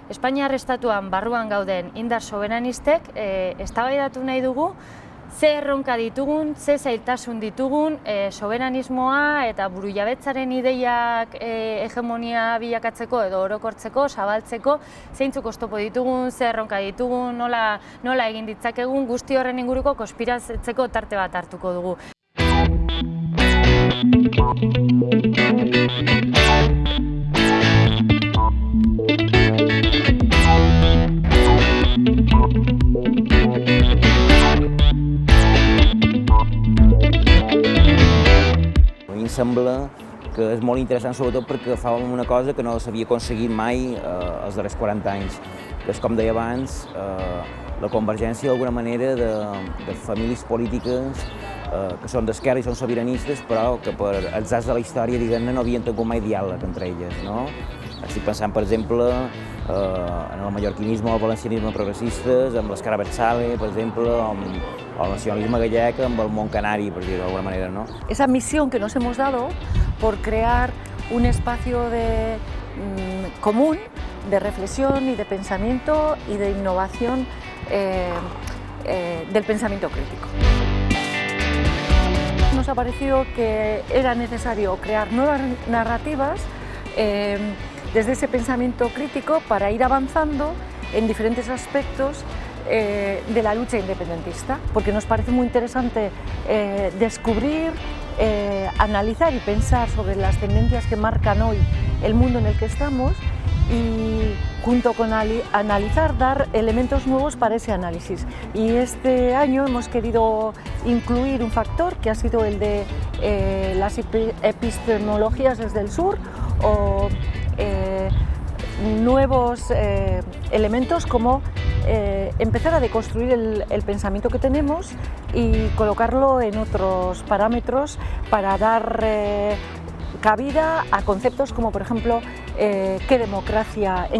Espainiar estatuan barruan gauden indar soberanistek eztabaidatu nahi dugu ze erronka ditugun, ze zailtasun ditugun, soberanismoa eta burujabetzaren ideiak hegemonia bilakatzeko edo orokortzeko, zabaltzeko, zeintzuk oztopo ditugun, ze erronka ditugun, nola egin ditzakegun, guzti horren inguruko konspiratzeko tarte bat hartuko dugu. A mi em sembla que és molt interessant, sobretot perquè fa una cosa que no s'havia aconseguit mai els darrers 40 anys, que és, com deia abans, la convergència d'alguna manera de famílies polítiques que són d'esquerra i són sobiranistes, però que per atzars de la història, diguem-ne, no havien tingut mai diàleg entre elles, no? Estic pensant, per exemple, en el mallorquinisme o el valencianisme progressistes, amb l'Esquerra Abertzale, per exemple, o el nacionalisme gallec amb el món canari, per dir-ho d'alguna manera, ¿no? Esa misión que nos hemos dado por crear un espacio común de reflexión y de pensamiento y de innovación del pensamiento crítico. Nos ha parecido que era necesario crear nuevas narrativas desde ese pensamiento crítico para ir avanzando en diferentes aspectos de la lucha independentista, porque nos parece muy interesante descubrir, analizar y pensar sobre las tendencias que marcan hoy el mundo en el que estamos y junto con analizar, dar elementos nuevos para ese análisis. Y este año hemos querido incluir un factor que ha sido el de las epistemologías desde el sur o nuevos elementos como empezar a deconstruir el pensamiento que tenemos y colocarlo en otros parámetros para dar cabida a conceptos como, por ejemplo, en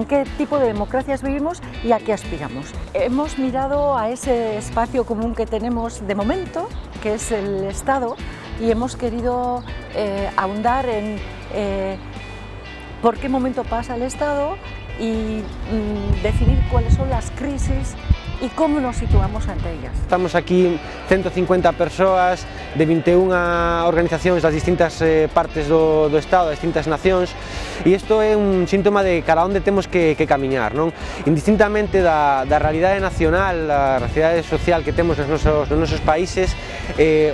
qué tipo de democracias vivimos y a qué aspiramos. Hemos mirado a ese espacio común que tenemos de momento, que es el Estado, y hemos querido ahondar en por qué momento pasa el Estado y definir cuáles son las crisis e como nos situamos ante ellas. Estamos aquí 150 persoas de 21 organizacións das distintas partes do Estado, das distintas nacións, e isto é un síntoma de cara onde temos que camiñar, non? Indistintamente da realidade nacional, da realidade social que temos nos nosos países,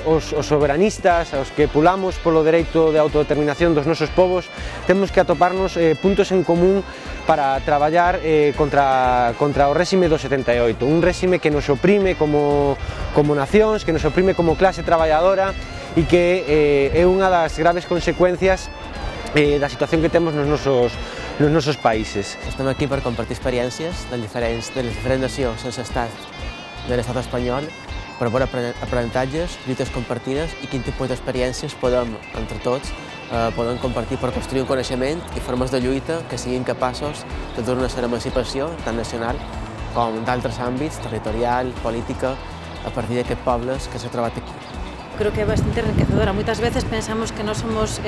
os soberanistas, os que pulamos polo dereito de autodeterminación dos nosos povos, temos que atoparnos puntos en común para traballar contra o réxime do 78, un réxime que nos oprime como nacións, que nos oprime como clase traballadora e que é unha das graves consecuencias da situación que temos nos nosos países. Estem aquí per compartir experiències de les diferents nacions sense estat de l'estat espanyol, per veure aprenentatges, lluites compartides i quin tipus d'experiències podem, entre tots, podem compartir per construir un coneixement i formes de lluita que siguin capaços de dur una certa emancipació, tant nacional com d'altres àmbits, territorial, política, a partir d'aquests pobles que s'ha trobat aquí. Creo que é bastante enriquecedora. Moitas veces pensamos que non somos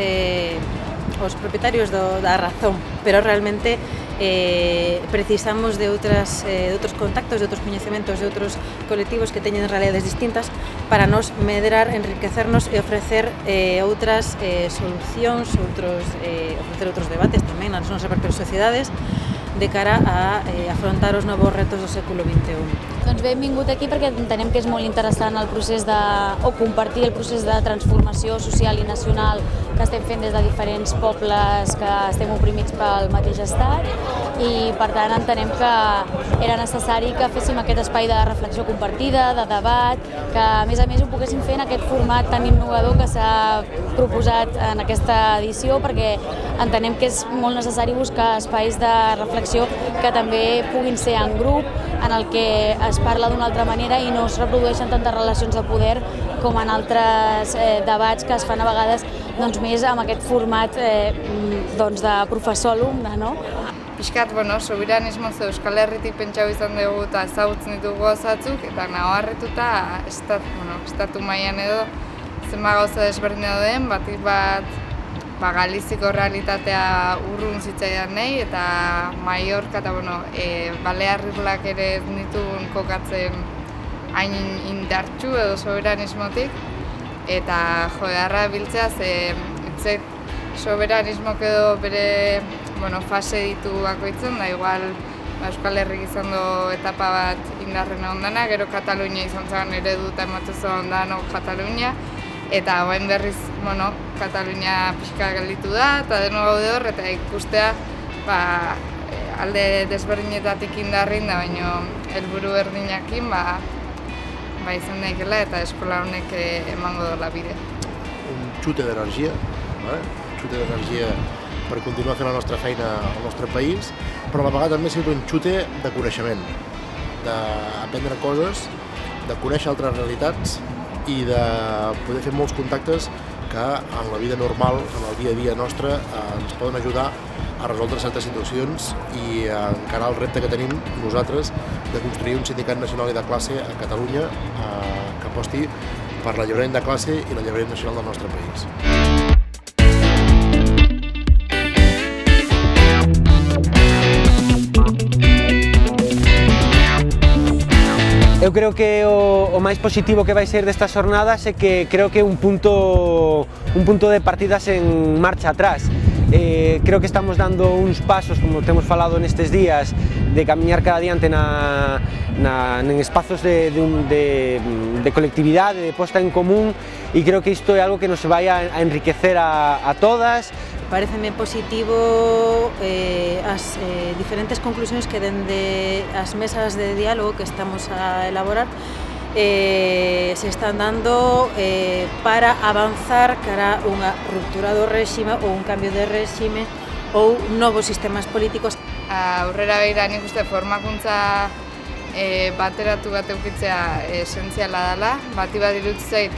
os propietarios da razón, pero realmente precisamos de outros contactos, de outros coñecementos, de outros colectivos que teñen realidades distintas para nos medrar, enriquecernos e ofrecer outras solucións, ofrecer outros debates tamén nas nosas propias sociedades de cara a afrontar os novos retos do século XXI. Doncs bé, hem vingut aquí perquè entenem que és molt interessant el procés o compartir el procés de transformació social i nacional que estem fent des de diferents pobles que estem oprimits pel mateix estat i per tant entenem que era necessari que féssim aquest espai de reflexió compartida, de debat, que a més ho poguéssim fer en aquest format tan innovador que s'ha proposat en aquesta edició perquè entenem que és molt necessari buscar espais de reflexió que també puguin ser en grup, en el que es parla d'una altra manera i no es reprodueixen tantes relacions de poder com en altres debats que es fan a vegades més amb aquest format de professor-alumne, no? Piskat, soberanismo Euskal Herritik pentsau izan dugu eta ezagutzen ditugu gauzatzuk eta nabarretuta estatu mailan edo zenba gauza desberdina den, batik bat Galiziko realitatea urrun zitzaidan nahi, eta Mallorca eta Balearrilak ere ez nituen kokatzen hain indartsu edo soberanismotik, eta jodearra biltzea ze soberanismok edo bere fase ditu bakoitzen, da igual Euskal Herrik izan du etapa bat indarren ondana, gero Katalunia izan zen eredu eta ematezu ondano Katalunia, eta orain berriz, Katalunia pixka gelditu da, eta deno gaude hor, eta ikustea alde desberdinetatik indarrin da, baina helburu berdinakin izan daikela eta eskola honek emango dola bide. Un xute d'energia, per continuar fent la nostra feina al nostre país, però a la vegada també ha sigut un xute de coneixement, d'aprendre coses, de conèixer altres realitats i de poder fer molts contactes que en la vida normal, en el dia a dia nostre, ens poden ajudar a resoldre certes situacions i a encarar el repte que tenim nosaltres de construir un sindicat nacional i de classe a Catalunya que aposti per l'alliberament de classe i l'alliberament nacional del nostre país. Eu creo que o máis positivo que vai ser destas jornadas é que creo que é un punto de partidas en marcha atrás. Creo que estamos dando uns pasos, como temos falado nestes días, de camiñar cada diante en espazos de colectividade, de posta en común, e creo que isto é algo que nos vai a enriquecer a todas. Pareceme positivo as diferentes conclusións que dende as mesas de diálogo que estamos a elaborar se están dando para avanzar cara a unha ruptura do réxime ou un cambio de réxime ou novos sistemas políticos. Aurrera begira nik uste formakuntza bateratu bat eukitzea esentziala dela, bati bat iruditza zait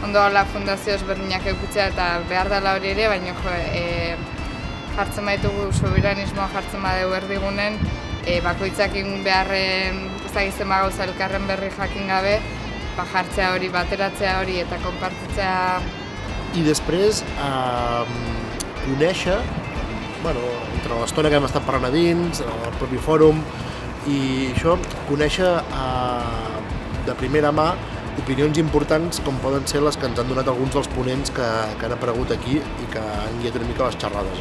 ondo gala fundazio ezberdinak eukitzea eta behar dela hori ere, baina jartzen baitugu soberanismoa jartzen badeu erdigunen, bakoitzakin beharren ezagizten gauza elkarren berri jakin gabe, jartzea hori, bateratzea hori eta konpartitzea. I després conèixer, entre l'estona que hem estat parlant a dins, el propi fòrum, i això, conèixer de primera mà opinions importants com poden ser les que ens han donat alguns dels ponents que han aparegut aquí i que han guiat una mica les xerrades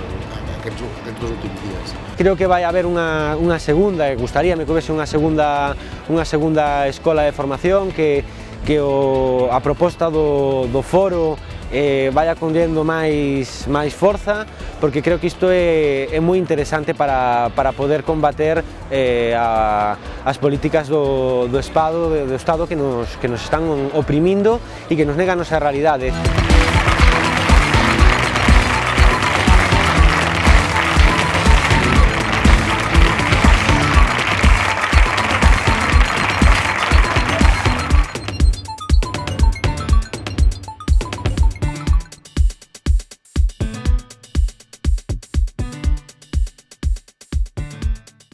aquests dos últims dies. Creo que vai haber unha segunda, gustaríame que houvese unha segunda escola de formación que a proposta do foro vaya collendo máis forza, porque creo que isto é moi interesante para poder combater as políticas do Estado que nos están oprimindo e que nos negan a nosa realidade.